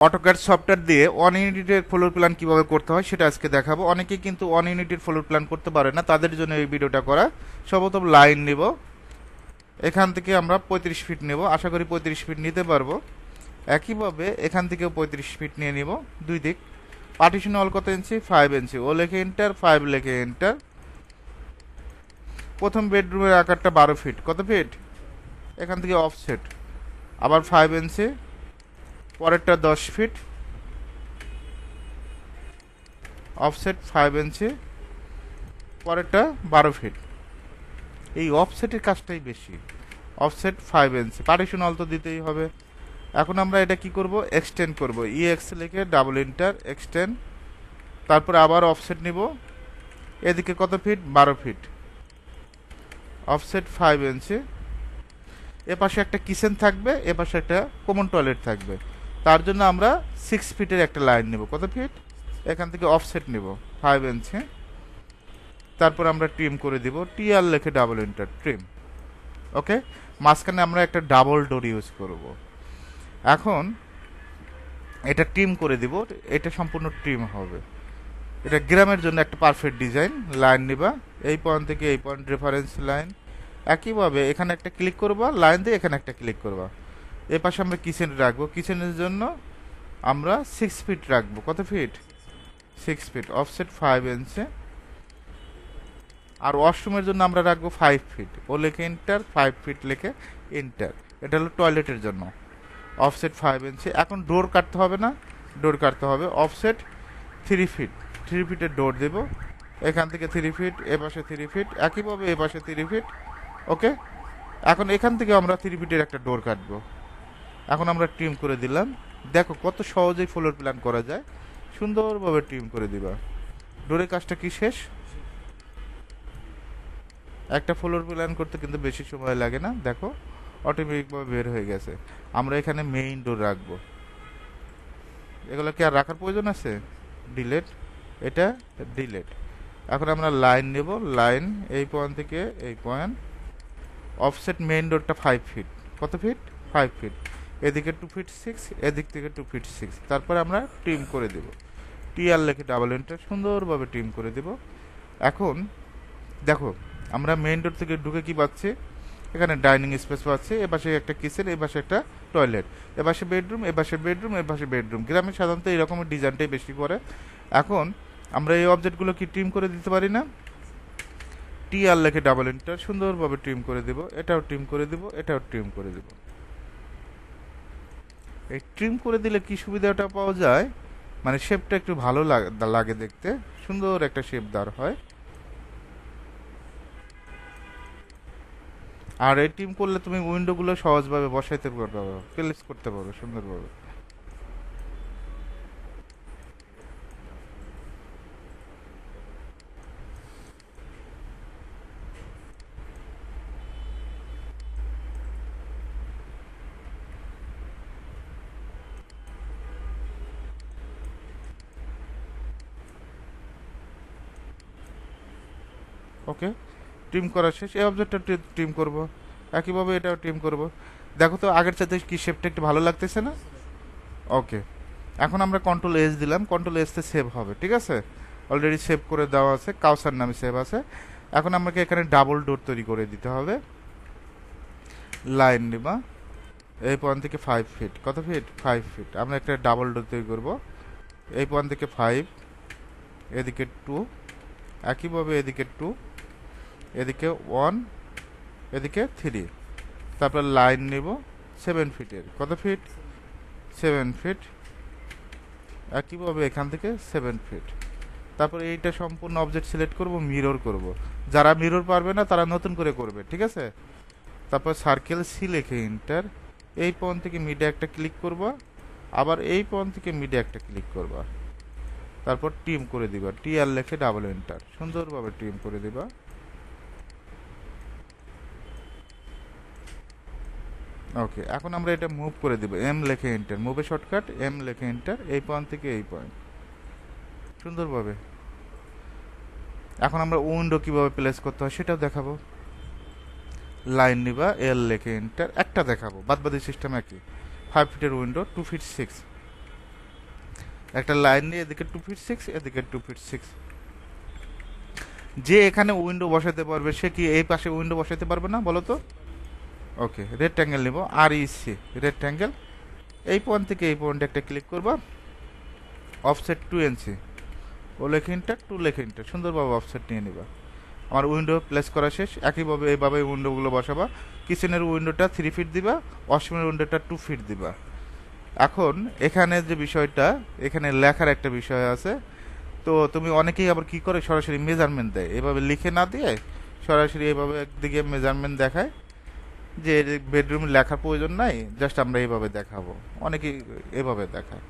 AutoCAD software দিয়ে 1 ইউনিটের floor plan কিভাবে করতে হয় সেটা আজকে দেখাবো। অনেকে কিন্তু 1 ইউনিটের ফ্লোর প্ল্যান করতে পারে না, তাদের জন্য এই ভিডিওটা করা। সর্বপ্রথম লাইন নিব, এখান থেকে আমরা 35 ফিট নেব, আশা করি 35 ফিট নিতে পারবো। একইভাবে এখান থেকেও 35 ফিট নিয়ে নিব, দুই দিক। পার্টিশন অল কত ইঞ্চি? 5 ইঞ্চি। ও লেখে এন্টার, 5 লেখে এন্টার। প্রথম বেডরুমের আকারটা 12 ফিট, কত ফিট? এখান থেকে অফসেট আবার 5 ইঞ্চি, পরেরটা 10 ফিট, অফসেট 5 ইঞ্চি, পরেরটা 12 ফিট। এই অফসেটের কাজটাই বেশি। অফসেট 5 ইঞ্চি, পার্টিশন অল তো দিতেই হবে। এখন আমরা এটা কি করব? এক্সটেন্ড করব। ইএক্স লিখে ডাবল ইন্টার, এক্সটেন্ড। তারপরে আবার অফসেট নিব, এদিকে কত ফিট? 12 ফিট, অফসেট 5 ইঞ্চি। এপাশে একটা কিচেন থাকবে, এপাশে একটা কমন টয়লেট থাকবে। তার জন্য আমরা 6 ফিটের একটা লাইন নেব, কত ফিট? এখান থেকে অফসেট নেব 5 ইঞ্চি। তারপর আমরা ট্রিম করে দিব, টিআর লিখে ডাবল ইন্টার, ট্রিম। ওকে, মাঝখানে আমরা একটা ডাবল ডোর ইউজ করব। এখন এটা ট্রিম করে দিব, এটা সম্পূর্ণ ট্রিম হবে। এটা গ্রামের জন্য একটা পারফেক্ট ডিজাইন। লাইন নিবা, এই পয়েন্ট থেকে এই পয়েন্ট রেফারেন্স লাইন। একইভাবে এখানে একটা ক্লিক করবা, লাইন দিয়ে এখানে একটা ক্লিক করবা। এই পাশে আমরা কিচেন রাখবো, কিচেনের জন্য আমরা 6 ফিট রাখবো, কত ফিট? 6 ফিট, অফসেট 5 ইঞ্চি। আর ওয়াশরুমের জন্য আমরা রাখবো 5 ফিট, ও লেখে এন্টার, 5 ফিট লেখে এন্টার। এটা হলো টয়লেটের জন্য, অফসেট 5 ইঞ্চি। এখন ডোর কাটতে হবে না? ডোর কাটতে হবে। অফসেট 3 ফিট, 3 ফিটের ডোর দেব। এখান থেকে 3 ফিট, এ পাশে 3 ফিট, একইভাবে এ পাশে 3 ফিট। ওকে, এখন এখান থেকে আমরা 3 ফিটের একটা ডোর কাটবো। এখন আমরা ট্রিম করে দিলাম। দেখো কত সহজেই ফ্লোর প্ল্যান করা যায়, সুন্দরভাবে ট্রিম করে দিবা। ডোরের কাজটা কি শেষ? একটা ফ্লোর প্ল্যান করতে কিন্তু বেশি সময় লাগে না, দেখো অটোমেটিকভাবে বের হয়ে গেছে। আমরা এখানে মেইন ডোর রাখবো, এগুলো কি আর রাখার প্রয়োজন আছে? ডিলেট, এটা ডিলেট। এখন আমরা লাইন নেব, লাইন এই পয়েন্ট থেকে এই পয়েন্ট। অফসেট মেইন ডোরটা 5 ফিট, কত ফিট? 5 ফিট। এদিকে 2 ফিট 6, এদিক থেকে 2 ফিট 6। তারপরে আমরা ট্রিম করে দেব, টিআর লেখে ডাবল এন্টার, সুন্দরভাবে ট্রিম করে দেব। এখন দেখো আমরা মেইন ডোর থেকে ঢুকে কি পাচ্ছি? এখানে ডাইনিং স্পেস পাচ্ছি, এপাশে একটা কিচেন, এপাশে একটা টয়লেট, এপাশে বেডরুম, এপাশে বেডরুম, এপাশে বেডরুম। গ্রামে সাধারণত এরকমের ডিজাইনটাই বেশি করে। এখন আমরা এই অবজেক্টগুলো কি ট্রিম করে দিতে পারি না? টিআর লেখে ডাবল এন্টার, সুন্দরভাবে ট্রিম করে দেব। এটাও ট্রিম করে দেব, এটাও ট্রিম করে দেব। এই ট্রিম করে দিলে কি সুবিধাটা পাওয়া যায়, মানে শেপটা একটু ভালো লাগে দেখতে, সুন্দর একটা শেপ দাঁড় হয়। আর এই ট্রিম করলে তুমি উইন্ডোগুলো সহজভাবে বসাইতে পারবে, প্লেস করতে পারবে সুন্দরভাবে। ওকে, ট্রিম করা শেষ। এই অবজেক্টটা ট্রিম করব, একইভাবে এটাও ট্রিম করব। দেখো তো আগের সাথে কি শেপটা একটু ভালো লাগতেছে না? ওকে, এখন আমরা কন্ট্রোল এস দিলাম, কন্ট্রোল এসতে সেভ হবে, ঠিক আছে? অলরেডি সেভ করে দেওয়া আছে, কাউসার নামে সেভ আছে। এখন আমাকে এখানে ডাবল ডোর তৈরি করে দিতে হবে। লাইন নিবা, এই পয়েন্ট থেকে 5 ফিট, কত ফিট? 5 ফিট। আমরা একটা ডাবল ডোর তৈরি করব, এই পয়েন্ট থেকে 5, এদিকে 2, একইভাবে এদিকে 2, এদিকে 1, এদিকে 3। তারপর লাইন নিব 7 ফিটের, কত ফিট? 7 ফিট। একইভাবে এখান থেকে 7 ফিট। তারপর এইটা সম্পূর্ণ অবজেক্ট সিলেক্ট করব, মিরর করব। যারা মিরর পারবে না তারা নতুন করে করবে, ঠিক আছে? তারপর সার্কেল সি লিখে এন্টার, এই পয়েন্ট থেকে মিডে একটা ক্লিক করবা, আবার এই পয়েন্ট থেকে মিডে একটা ক্লিক করবা। তারপর ট্রিম করে দিবা, টিআর লিখে ডাবল এন্টার, সুন্দরভাবে ট্রিম করে দিবা। ওকে, এখন আমরা এটা মুভ করে দিব, এম লিখে এন্টার, মুভে শর্টকাট এম লিখে এন্টার, এই পয়েন্ট থেকে এই পয়েন্ট, সুন্দরভাবে। এখন আমরা উইন্ডো কিভাবে প্লেস করতে হয় সেটাও দেখাবো। লাইন নিবা, এল লিখে এন্টার, একটা দেখাবো, বাদবাকি সিস্টেম একই। 5 ফিটের উইন্ডো, 2 ফিট 6, একটা লাইন নিয়ে এদিকে 2 ফিট 6, এদিকে 2 ফিট 6। যে এখানে উইন্ডো বসাতে পারবে সে কি এই পাশে উইন্ডো বসাতে পারবে না বলো তো? ওকে, রেক্ট্যাঙ্গেল নিব, আর ইসি রেক্ট্যাঙ্গেল। এই পয়েন্ট থেকে এই পয়েন্টে একটা ক্লিক করবা, অফসেট 2 ইঞ্চি, ও লেখিনটা 2 লেখিনটা সুন্দরভাবে অফসেট নিয়ে নিবা। আমার উইন্ডো প্লেস করা শেষ। একইভাবে এইভাবে উইন্ডোগুলো বসাবা। কিচেনের উইন্ডোটা 3 ফিট দিবা, ওয়াশরুমের উইন্ডোটা 2 ফিট দিবা। এখন এখানে যে বিষয়টা, এখানে লেখার একটা বিষয় আছে। তো তুমি অনেকেই আবার কি করে সরাসরি মেজারমেন্ট দেয়, এভাবে লিখে না দিয়ে সরাসরি এভাবে একদিকে মেজারমেন্ট দেখায় যে বেডরুম লেখার প্রয়োজন নাই, জাস্ট আমরা এইভাবে দেখাবো, অনেকেই এভাবে দেখায়।